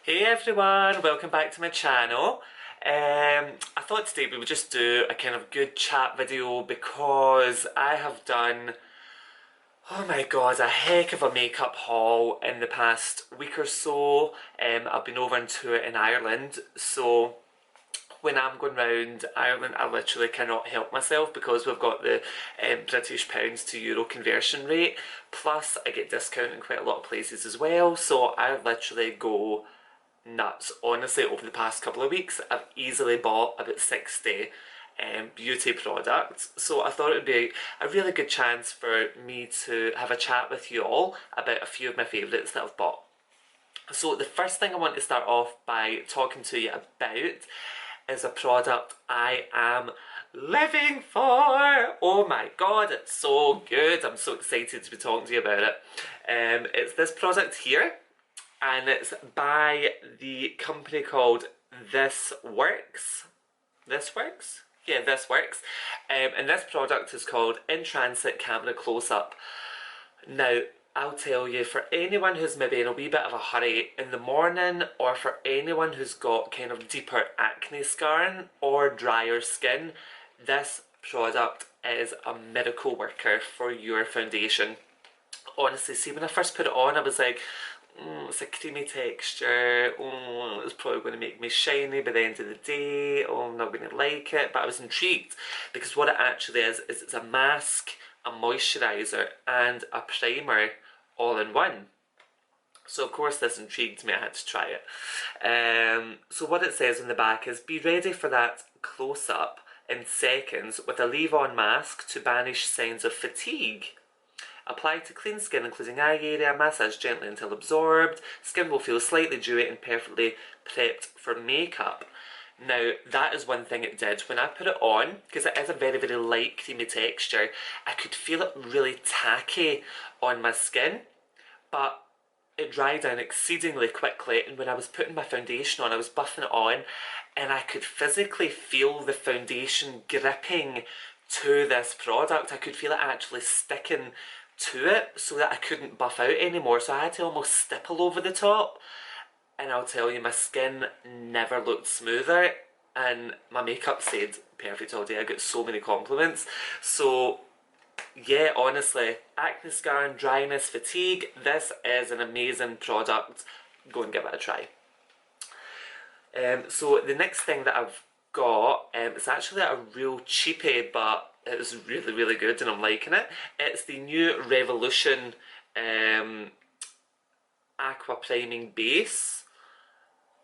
Hey everyone, welcome back to my channel. I thought today we would just do a kind of good chat video because I have done, oh my god, a heck of a makeup haul in the past week or so. I've been over into it in Ireland, so when I'm going round Ireland, I literally cannot help myself because we've got the British pounds to euro conversion rate. Plus, I get discount in quite a lot of places as well, so I literally go nuts. Honestly, over the past couple of weeks, I've easily bought about 60 beauty products. So I thought it would be a really good chance for me to have a chat with you all about a few of my favourites that I've bought. So the first thing I want to start off by talking to you about is a product I am living for. Oh my god, it's so good. I'm so excited to be talking to you about it. It's this product here, and it's by the company called This Works. This Works? Yeah, This Works. And this product is called In Transit Camera Close-Up. Now, I'll tell you, for anyone who's maybe in a wee bit of a hurry in the morning, or for anyone who's got kind of deeper acne scarring or drier skin, this product is a miracle worker for your foundation. Honestly, see, when I first put it on, I was like, it's a creamy texture, it's probably going to make me shiny by the end of the day, I'm not going to like it, but I was intrigued because what it actually is it's a mask, a moisturiser and a primer all in one. So of course this intrigued me, I had to try it. So what it says on the back is, be ready for that close-up in seconds with a leave-on mask to banish signs of fatigue. Apply to clean skin including eye area, massage gently until absorbed. Skin will feel slightly dewy and perfectly prepped for makeup. Now, that is one thing it did. When I put it on, because it is a very, very light, creamy texture, I could feel it really tacky on my skin, but it dried down exceedingly quickly, and when I was putting my foundation on, I was buffing it on, and I could physically feel the foundation gripping to this product. I could feel it actually sticking to it so that I couldn't buff out anymore, so I had to almost stipple over the top. And I'll tell you, my skin never looked smoother, and my makeup stayed perfect all day. I got so many compliments. So yeah, honestly, acne scarring, dryness, fatigue, this is an amazing product. Go and give it a try. So the next thing that I've got, it's actually a real cheapie, but it was really, really good and I'm liking it. It's the new Revolution Aqua Priming Base.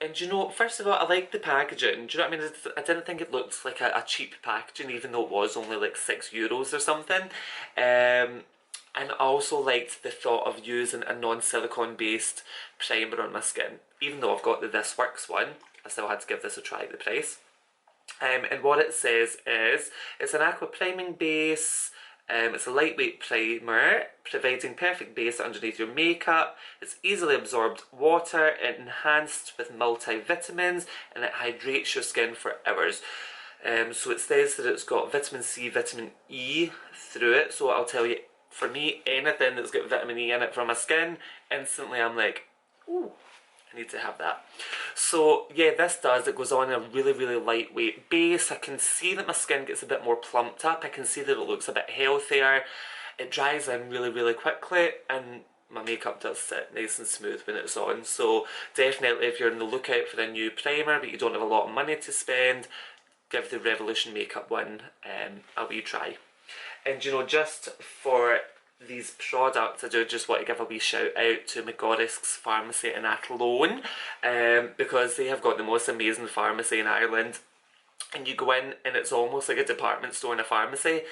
And you know, first of all, I like the packaging. Do you know what I mean? I didn't think it looked like a cheap packaging, even though it was only like €6 or something. And I also liked the thought of using a non-silicone based primer on my skin. Even though I've got the This Works one, I still had to give this a try at the price. And what it says is, it's an aqua priming base, it's a lightweight primer, providing perfect base underneath your makeup. It's easily absorbed water, enhanced with multivitamins, and it hydrates your skin for hours. So it says that it's got vitamin C, vitamin E through it, so I'll tell you, for me, anything that's got vitamin E in it for my skin, instantly I'm like, ooh, I need to have that. So yeah, this does, it goes on a really, really lightweight base. I can see that my skin gets a bit more plumped up. I can see that it looks a bit healthier. It dries in really, really quickly, and my makeup does sit nice and smooth when it's on. So definitely, if you're on the lookout for a new primer but you don't have a lot of money to spend, give the Revolution Makeup one a wee try. And you know, just for these products, I do just want to give a wee shout out to McGorrick's Pharmacy in Athlone, because they have got the most amazing pharmacy in Ireland. And you go in and it's almost like a department store and a pharmacy,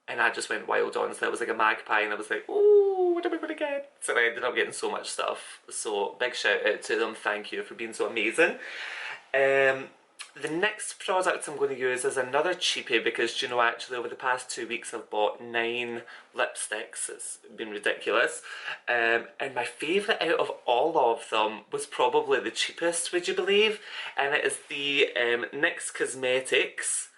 and I just went wild on. So it was like a magpie, and I was like, oh, what am I going to get? So I ended up getting so much stuff. So big shout out to them, thank you for being so amazing. The next product I'm going to use is another cheapie, because you know, actually over the past 2 weeks I've bought 9 lipsticks. It's been ridiculous. And my favourite out of all of them was probably the cheapest, would you believe? And it is the NYX Cosmetics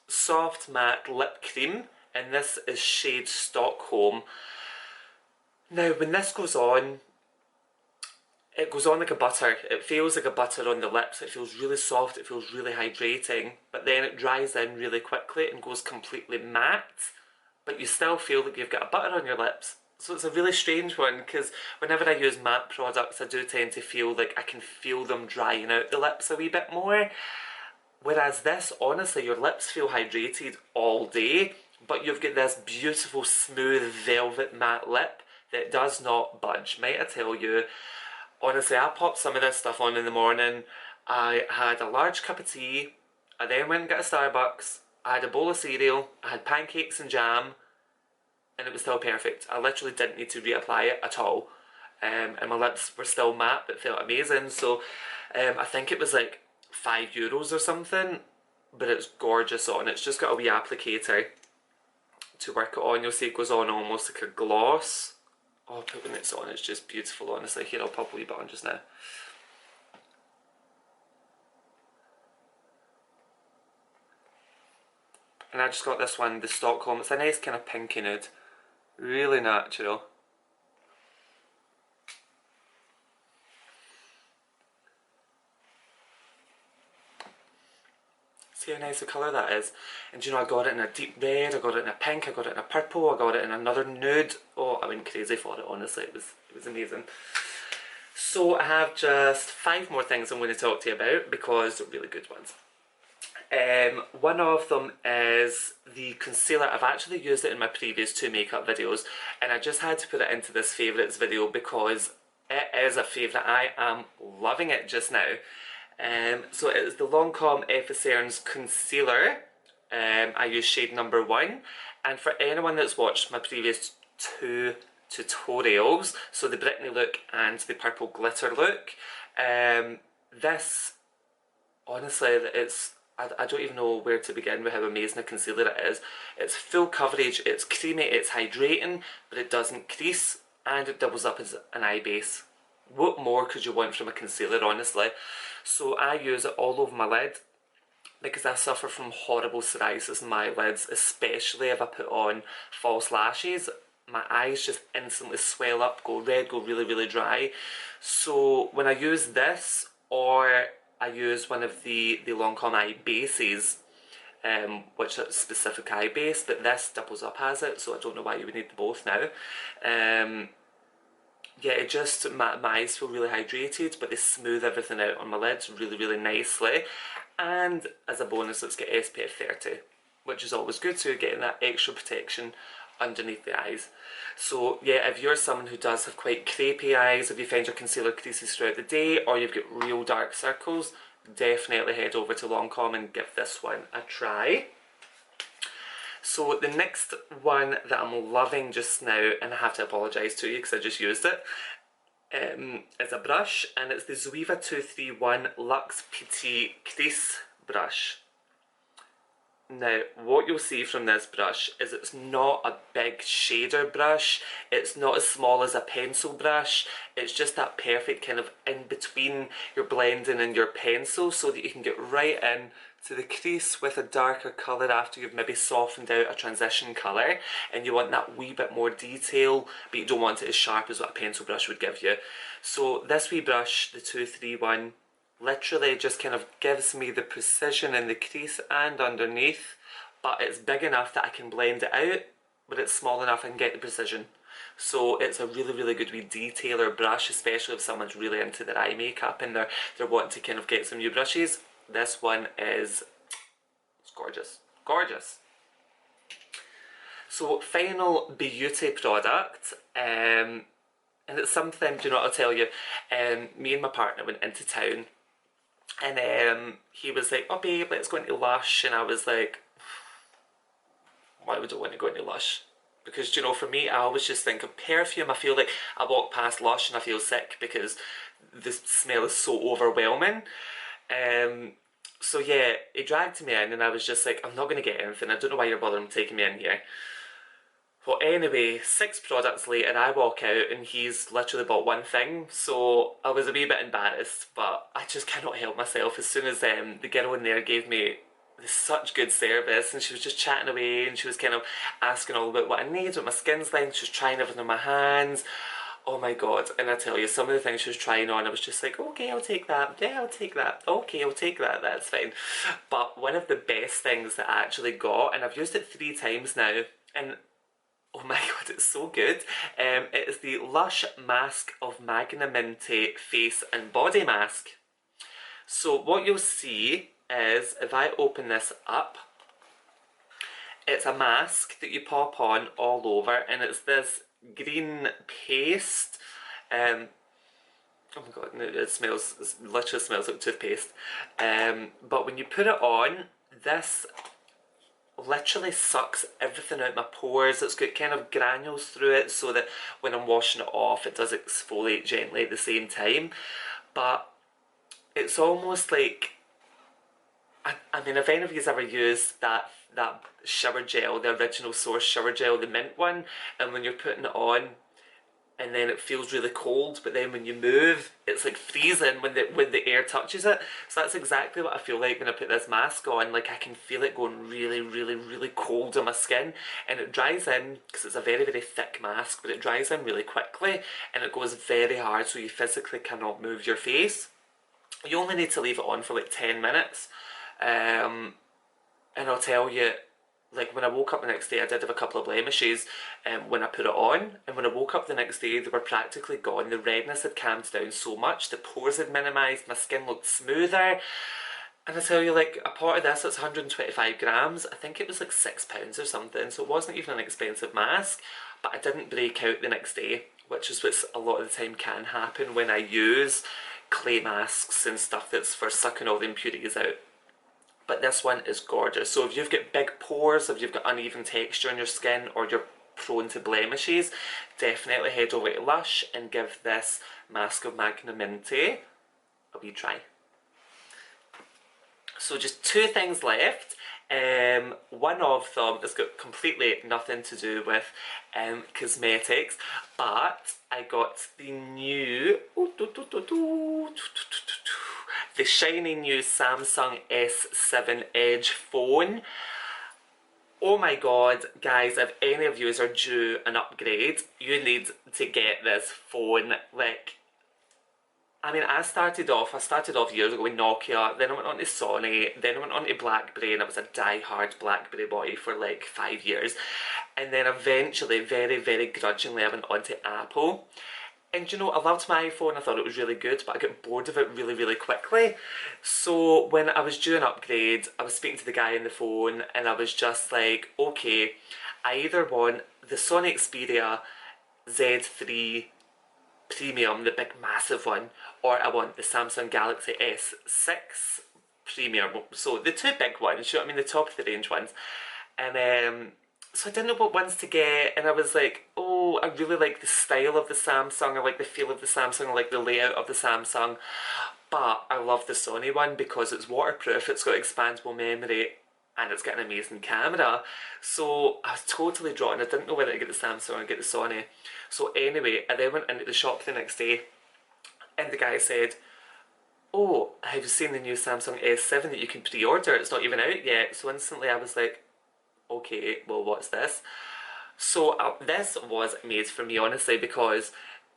Soft Matte Lip Cream, and this is shade Stockholm. Now when this goes on, it goes on like a butter. It feels like a butter on the lips. It feels really soft, it feels really hydrating, but then it dries in really quickly and goes completely matte, but you still feel like you've got a butter on your lips. So it's a really strange one, because whenever I use matte products, I do tend to feel like I can feel them drying out the lips a wee bit more. Whereas this, honestly, your lips feel hydrated all day, but you've got this beautiful, smooth, velvet matte lip that does not budge. Might I tell you, honestly, I popped some of this stuff on in the morning. I had a large cup of tea. I then went and got a Starbucks. I had a bowl of cereal. I had pancakes and jam. And it was still perfect. I literally didn't need to reapply it at all. And my lips were still matte, but felt amazing. So I think it was like €5 or something. But it's gorgeous on. It's just got a wee applicator to work it on. You'll see it goes on almost like a gloss. Oh, but when it's on, it's just beautiful, honestly. Here, I'll pop a wee bit on just now. And I just got this one, the Stockholm. It's a nice kind of pinky nude. Really natural. See how nice the colour that is. And you know, I got it in a deep red, I got it in a pink, I got it in a purple, I got it in another nude. Oh, I went crazy for it, honestly. It was amazing. So I have just 5 more things I'm going to talk to you about, because they're really good ones. One of them is the concealer. I've actually used it in my previous 2 makeup videos, and I just had to put it into this favourites video because it is a favourite. I am loving it just now. So it is the Lancome Efficierns Concealer. I use shade number 1, and for anyone that's watched my previous 2 tutorials, so the Brittany look and the purple glitter look, this, honestly, I don't even know where to begin with how amazing a concealer it is. It's full coverage, it's creamy, it's hydrating, but it doesn't crease, and it doubles up as an eye base. What more could you want from a concealer, honestly? So I use it all over my lid, because I suffer from horrible psoriasis in my lids, especially if I put on false lashes. My eyes just instantly swell up, go red, go really, really dry. So when I use this, or I use one of the Lancome eye bases, which is a specific eye base, but this doubles up as it, so I don't know why you would need both now. Yeah, it just, my eyes feel really hydrated, but they smooth everything out on my lids really, really nicely. And as a bonus, it's got SPF 30, which is always good, so you're getting that extra protection underneath the eyes. So yeah, if you're someone who does have quite crepey eyes, if you find your concealer creases throughout the day, or you've got real dark circles, definitely head over to Lancome and give this one a try. So the next one that I'm loving just now, and I have to apologise to you because I just used it, is a brush, and it's the Zoeva 231 Luxe Petite Crease brush. Now, what you'll see from this brush is it's not a big shader brush, it's not as small as a pencil brush, it's just that perfect kind of in between your blending and your pencil, so that you can get right in to the crease with a darker colour after you've maybe softened out a transition colour, and you want that wee bit more detail, but you don't want it as sharp as what a pencil brush would give you. So this wee brush, the 231, literally just kind of gives me the precision in the crease and underneath, but it's big enough that I can blend it out, but it's small enough I can get the precision. So it's a really, really good wee detailer brush, especially if someone's really into their eye makeup and they're wanting to kind of get some new brushes. This one is, it's gorgeous. Gorgeous. So final beauty product, and it's something, do you know what I'll tell you, me and my partner went into town, and he was like, oh babe, let's go into Lush, and I was like, why would I want to go into Lush? Because, you know, for me, I always just think of perfume. I feel like I walk past Lush and I feel sick because the smell is so overwhelming. So yeah, he dragged me in and I was just like, I'm not going to get anything. I don't know why you're bothering taking me in here. Well, anyway, 6 products later, I walk out and he's literally bought one thing, so I was a wee bit embarrassed, but I just cannot help myself. As soon as the girl in there gave me such good service, and she was just chatting away, and she was kind of asking all about what I need, what my skin's like, she was trying everything on my hands. Oh my god, and I tell you, some of the things she was trying on, I was just like, okay, I'll take that, yeah, I'll take that, okay, I'll take that, that's fine. But one of the best things that I actually got, and I've used it 3 times now, and oh my god, it's so good. It is the Lush Mask of Magnaminte Face and Body Mask. So what you'll see is, if I open this up, it's a mask that you pop on all over, and it's this green paste. Oh my god, it smells, it literally smells like toothpaste. But when you put it on, this literally sucks everything out my pores. It's got kind of granules through it so that when I'm washing it off, it does exfoliate gently at the same time. But it's almost like, I mean, if any of you's ever used that shower gel, the original Source shower gel, the mint one, and when you're putting it on, and then it feels really cold, but then when you move, it's like freezing when the air touches it. So that's exactly what I feel like when I put this mask on. Like, I can feel it going really, really, really cold on my skin, and it dries in, because it's a very, very thick mask, but it dries in really quickly, and it goes very hard, so you physically cannot move your face. You only need to leave it on for like 10 minutes. And I'll tell you, like, when I woke up the next day, I did have a couple of blemishes when I put it on, and when I woke up the next day, they were practically gone. The redness had calmed down so much, the pores had minimised, my skin looked smoother. And I tell you, like, a pot of this, it's 125 grams. I think it was like £6 or something, so it wasn't even an expensive mask, but I didn't break out the next day, which is what a lot of the time can happen when I use clay masks and stuff that's for sucking all the impurities out. But this one is gorgeous. So if you've got big pores, if you've got uneven texture on your skin, or you're prone to blemishes, definitely head over to Lush and give this Mask of Magnaminte a wee try. So just 2 things left. One of them has got completely nothing to do with cosmetics, but I got the new, the shiny new Samsung S7 Edge phone. Oh my god, guys, if any of you are due an upgrade, you need to get this phone. Like, I mean, I started off years ago with Nokia, then I went on to Sony, then I went on to BlackBerry, and I was a die-hard BlackBerry boy for like 5 years. And then eventually, very, very grudgingly, I went on to Apple. And you know, I loved my iPhone, I thought it was really good, but I got bored of it really, really quickly. So when I was due an upgrade, I was speaking to the guy on the phone, and I was just like, okay, I either want the Sony Xperia Z3 Premium, the big massive one, or I want the Samsung Galaxy S6 Premium, so the 2 big ones, you know what I mean, the top of the range ones. And so I didn't know what ones to get, and I was like, oh, I really like the style of the Samsung, I like the feel of the Samsung, I like the layout of the Samsung, but I love the Sony one because it's waterproof, it's got expandable memory, and it's got an amazing camera. So I was totally drawn. I didn't know whether to get the Samsung or get the Sony. So anyway, I then went into the shop the next day, and the guy said, oh, have you seen the new Samsung S7 that you can pre-order? It's not even out yet. So instantly I was like, okay, well, what's this? So this was made for me, honestly, because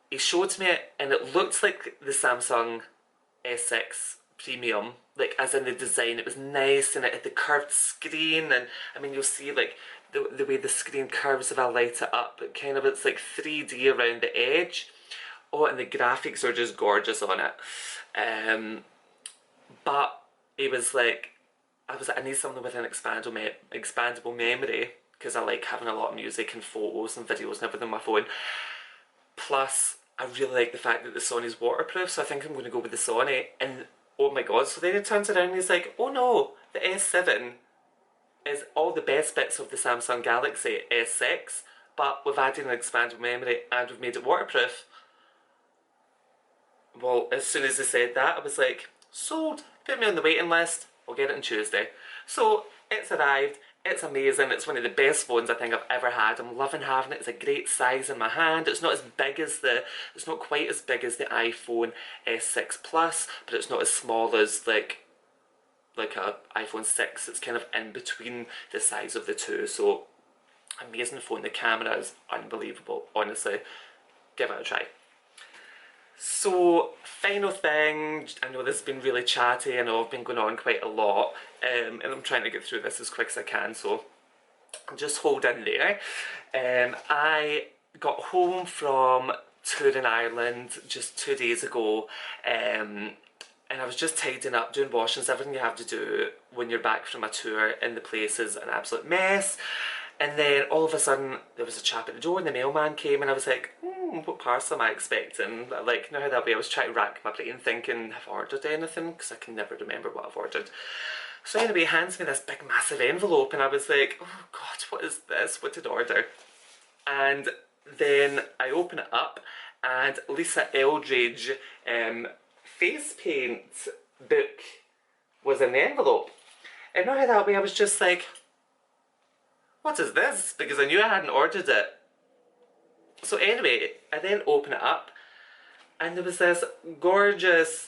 he showed me it, and it looked like the Samsung S6 Premium, like as in the design. It was nice, and it had the curved screen, and I mean, you'll see like the way the screen curves if I light it up. It kind of, it's like 3D around the edge. Oh, and the graphics are just gorgeous on it. But it was like, I need something with an expandable memory, because I like having a lot of music and photos and videos and everything on my phone. Plus, I really like the fact that the Sony's waterproof, so I think I'm going to go with the Sony. And oh my god, so then he turns around and he's like, oh no, the S7 is all the best bits of the Samsung Galaxy S6, but we've added an expandable memory and we've made it waterproof. Well, as soon as he said that, I was like, sold, put me on the waiting list, I'll get it on Tuesday. So it's arrived, it's amazing, it's one of the best phones I think I've ever had. I'm loving having it, it's a great size in my hand. It's not as big as it's not quite as big as the iPhone S6 Plus, but it's not as small as like a iPhone 6. It's kind of in between the size of the two, so amazing phone. The camera is unbelievable, honestly. Give it a try. So, final thing, I know this has been really chatty, I know I've been going on quite a lot, and I'm trying to get through this as quick as I can, so just hold in there. I got home from touring Ireland just 2 days ago, and I was just tidying up, doing washings, everything you have to do when you're back from a tour, and the place is an absolute mess. And then all of a sudden there was a chap at the door and the mailman came, and I was like, what parcel am I expecting? Like, you know how that way, I was trying to rack my brain thinking, have I ordered anything? Because I can never remember what I've ordered. So anyway, he hands me this big massive envelope, and I was like, oh god, what is this? What did I order? And then I open it up, and Lisa Eldridge face paint book was in the envelope. And not how that way, I was just like, what is this? Because I knew I hadn't ordered it. So anyway, I then open it up, and there was this gorgeous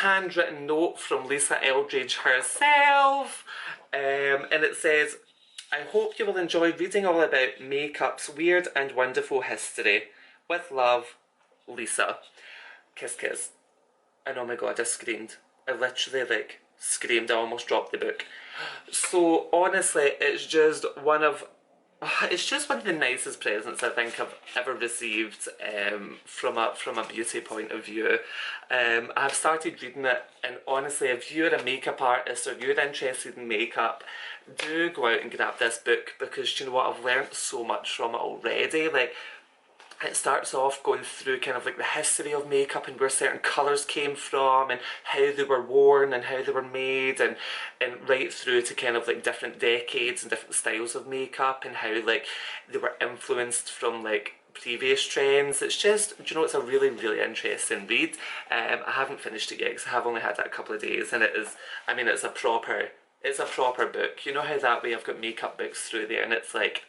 handwritten note from Lisa Eldridge herself, and it says, I hope you will enjoy reading all about makeup's weird and wonderful history. With love, Lisa. Kiss kiss. And oh my god, I screamed. I literally like screamed, I almost dropped the book. So honestly, it's just one of the nicest presents I think I've ever received from a beauty point of view. I've started reading it, and honestly, if you're a makeup artist or you're interested in makeup, do go out and grab this book, because you know what, I've learnt so much from it already. Like, it starts off going through kind of like the history of makeup and where certain colours came from and how they were worn and how they were made, and right through to kind of like different decades and different styles of makeup and how like they were influenced from like previous trends. It's just, you know, it's a really, really interesting read. I haven't finished it yet because I have only had that a couple of days, and it is, I mean, it's a proper book. You know how that way I've got makeup books through there, and it's like,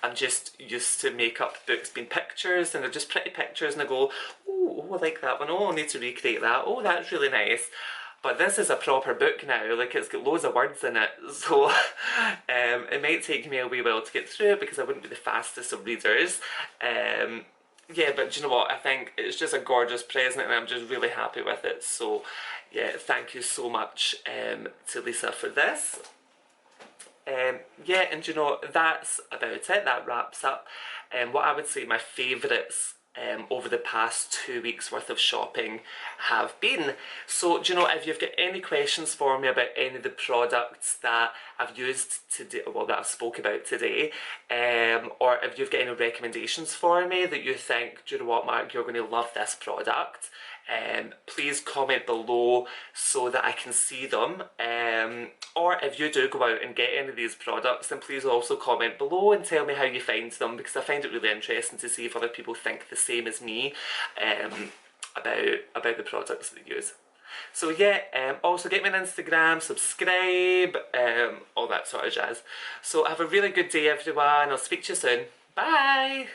I'm just used to makeup books being pictures, and they're just pretty pictures, and I go, oh, I like that one, oh, I need to recreate that, oh, that's really nice. But this is a proper book now, like it's got loads of words in it, so it might take me a wee while to get through it because I wouldn't be the fastest of readers. Yeah, but do you know what, I think it's just a gorgeous present, and I'm just really happy with it. So yeah, thank you so much to Lisa for this. Yeah, and you know, that's about it. That wraps up what I would say my favourites over the past 2 weeks worth of shopping have been. So do you know, if you've got any questions for me about any of the products that I've used today, well, that I spoke about today, or if you've got any recommendations for me that you think, do you know what, Mark, you're going to love this product, please comment below so that I can see them. Or if you do go out and get any of these products, then please also comment below and tell me how you find them, because I find it really interesting to see if other people think the same as me about the products they use. So yeah, also get me on Instagram, subscribe, all that sort of jazz. So have a really good day everyone, I'll speak to you soon. Bye!